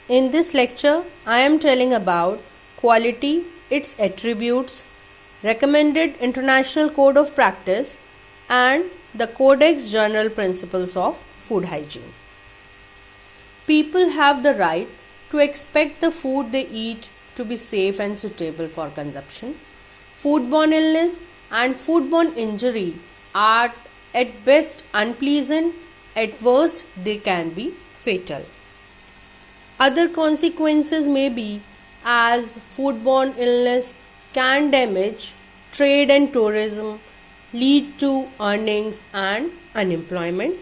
In this lecture, I am telling about quality, its attributes, recommended International Code of Practice, and the Codex General Principles of Food Hygiene. People have the right to expect the food they eat to be safe and suitable for consumption. Foodborne illness and foodborne injury are at best unpleasant, at worst they can be fatal. Other consequences may be as foodborne illness can damage trade and tourism, lead to earnings and unemployment.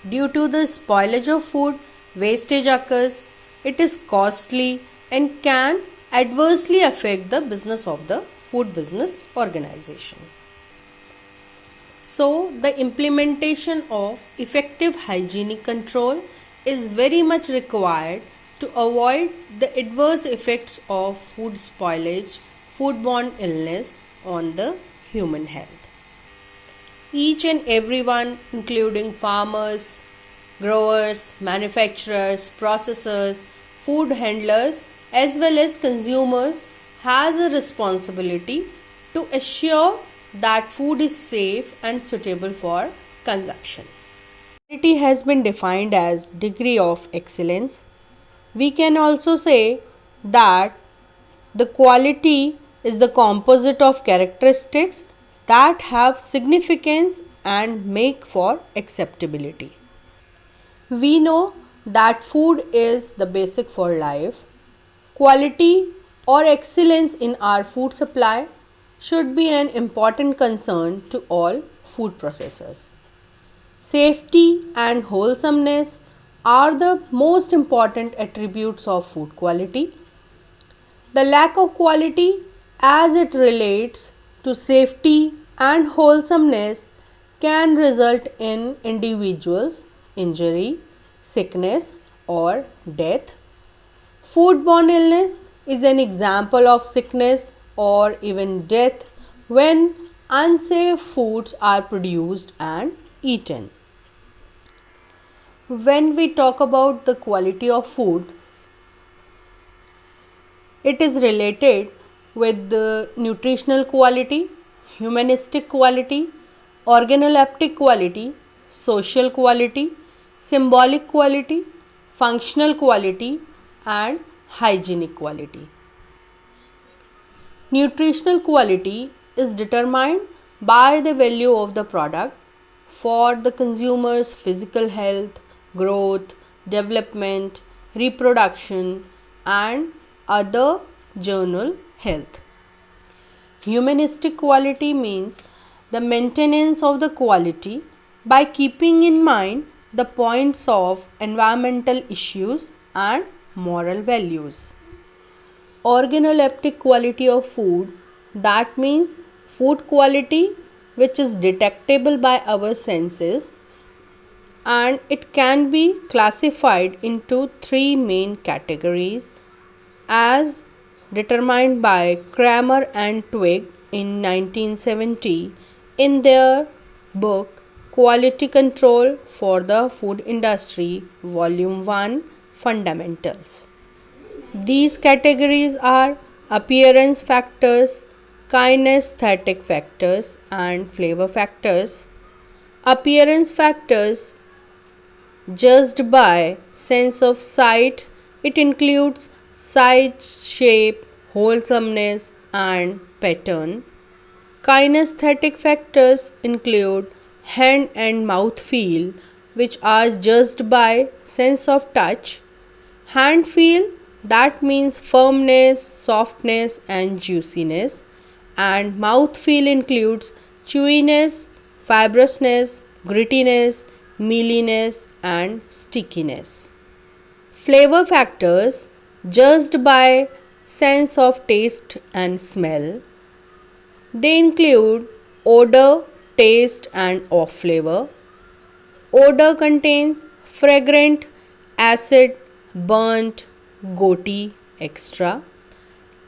Due to the spoilage of food, wastage occurs, it is costly and can adversely affect the business of the food business organization. So, the implementation of effective hygienic control is very much required to avoid the adverse effects of food spoilage, foodborne illness on the human health. Each and everyone, including farmers, growers, manufacturers, processors, food handlers, as well as consumers, has a responsibility to assure that food is safe and suitable for consumption. Quality has been defined as degree of excellence. We can also say that the quality is the composite of characteristics that have significance and make for acceptability. We know that food is the basic for life. Quality or excellence in our food supply should be an important concern to all food processors. Safety and wholesomeness are the most important attributes of food quality. The lack of quality as it relates to safety and wholesomeness can result in individuals' injury, sickness or death. Foodborne illness is an example of sickness or even death when unsafe foods are produced and eaten. When we talk about the quality of food, it is related with the nutritional quality, humanistic quality, organoleptic quality, social quality, symbolic quality, functional quality, and hygienic quality. Nutritional quality is determined by the value of the product for the consumer's physical health, growth, development, reproduction, and other general health. Humanistic quality means the maintenance of the quality by keeping in mind the points of environmental issues and moral values. Organoleptic quality of food, that means food quality which is detectable by our senses, and it can be classified into three main categories as determined by Kramer and Twigg in 1970 in their book Quality Control for the Food Industry, Volume 1, Fundamentals. These categories are appearance factors, kinesthetic factors, and flavor factors. Appearance factors judged by sense of sight, it includes size, shape, wholesomeness, and pattern. Kinesthetic factors include hand and mouth feel, which are judged by sense of touch. Hand feel, that means firmness, softness, and juiciness, and mouth feel includes chewiness, fibrousness, grittiness, mealiness, and stickiness. Flavor factors judged by sense of taste and smell. They include odor, taste, and off flavor. Odor contains fragrant, acid, burnt, goaty, etc.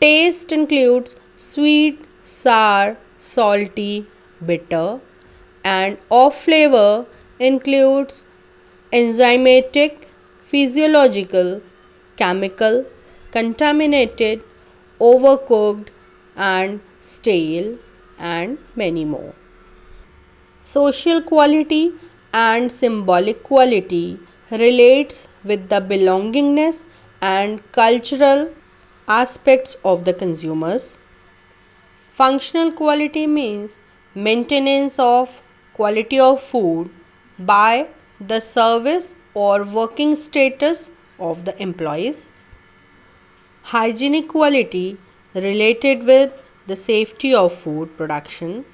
Taste includes sweet, sour, salty, bitter, and off flavor includes enzymatic, physiological, chemical, contaminated, overcooked, and stale, and many more. Social quality and symbolic quality relates with the belongingness and cultural aspects of the consumers. Functional quality means maintenance of quality of food by the service or working status of the employees. Hygienic quality related with the safety of food production.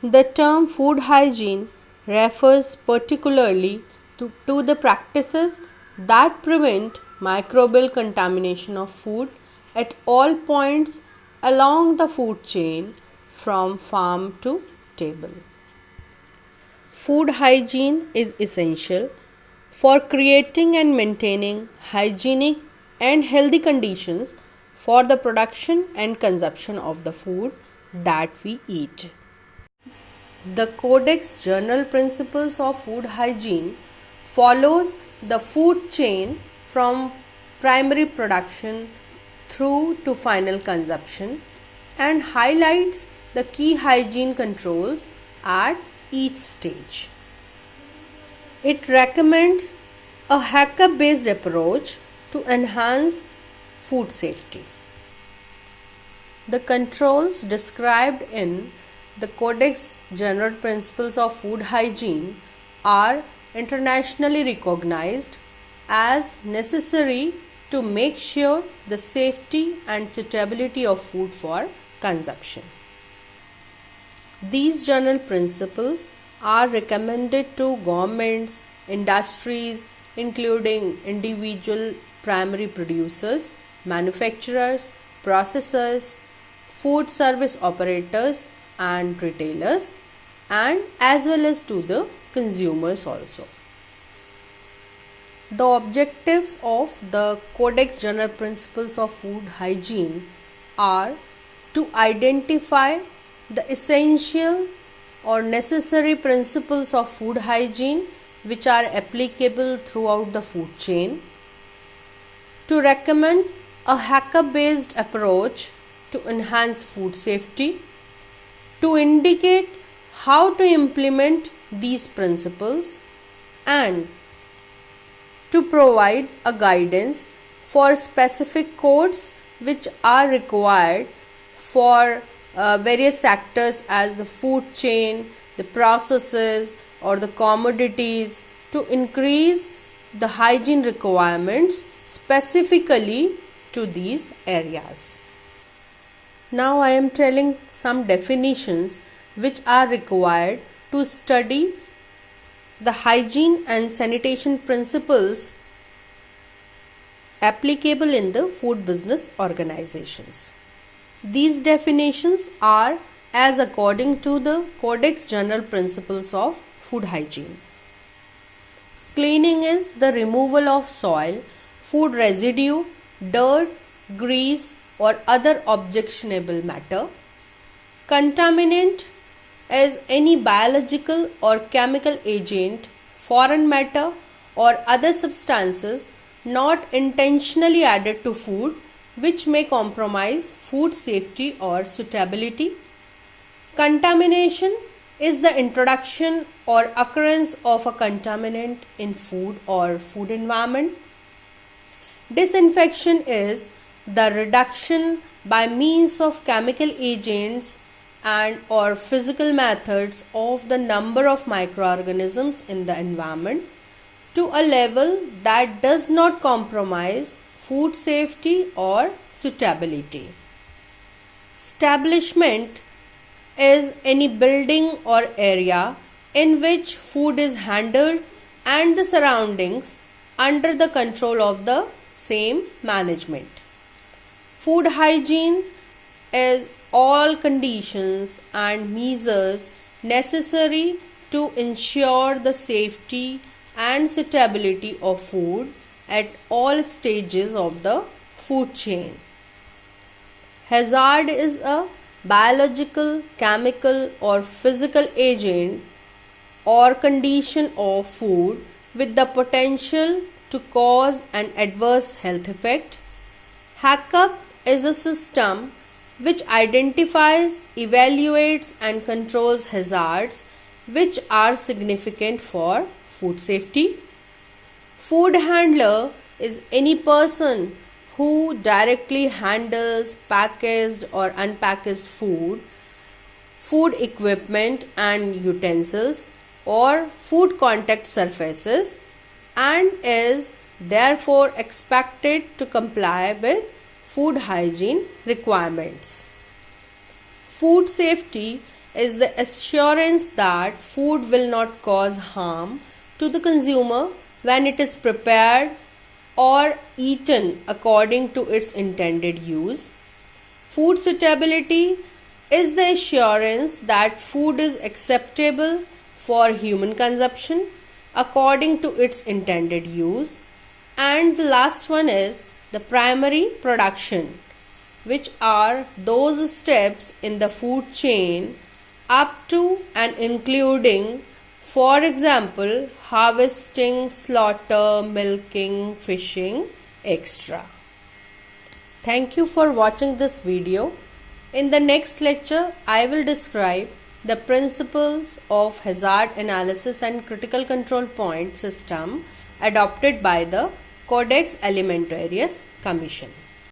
The term food hygiene refers particularly to the practices that prevent microbial contamination of food at all points along the food chain from farm to table. Food hygiene is essential for creating and maintaining hygienic and healthy conditions for the production and consumption of the food that we eat. The Codex General Principles of Food Hygiene follows the food chain from primary production through to final consumption and highlights the key hygiene controls at each stage. It recommends a hacker-based approach to enhance food safety. The controls described in the Codex General Principles of Food Hygiene are internationally recognized as necessary to make sure the safety and suitability of food for consumption. These general principles are recommended to governments, industries, including individual primary producers, manufacturers, processors, food service operators, and retailers, and as well as to the consumers also. The objectives of the Codex General Principles of Food Hygiene are to identify the essential or necessary principles of food hygiene which are applicable throughout the food chain, to recommend a hacker-based approach to enhance food safety, to indicate how to implement these principles, and to provide a guidance for specific codes which are required for various sectors as the food chain, the processes or the commodities, to increase the hygiene requirements specifically to these areas. Now I am telling some definitions which are required to study the hygiene and sanitation principles applicable in the food business organizations. These definitions are as according to the Codex General Principles of Food Hygiene. Cleaning is the removal of soil, food residue, dirt, grease or other objectionable matter. Contaminant is any biological or chemical agent, foreign matter or other substances not intentionally added to food which may compromise food safety or suitability. Contamination is the introduction or occurrence of a contaminant in food or food environment. Disinfection is the reduction by means of chemical agents and or physical methods of the number of microorganisms in the environment to a level that does not compromise food safety or suitability. Establishment is any building or area in which food is handled and the surroundings under the control of the same management. Food hygiene is all conditions and measures necessary to ensure the safety and suitability of food at all stages of the food chain. Hazard is a biological, chemical or physical agent or condition of food with the potential to cause an adverse health effect. HACCP is a system which identifies, evaluates and controls hazards which are significant for food safety. Food handler is any person who directly handles packaged or unpackaged food, food equipment and utensils, or food contact surfaces, and is therefore expected to comply with food hygiene requirements. Food safety is the assurance that food will not cause harm to the consumer when it is prepared or eaten according to its intended use. Food suitability is the assurance that food is acceptable for human consumption according to its intended use. And the last one is the primary production, which are those steps in the food chain up to and including, for example, harvesting, slaughter, milking, fishing, etc. Thank you for watching this video. In the next lecture, I will describe the principles of hazard analysis and critical control point system adopted by the Codex Alimentarius Commission.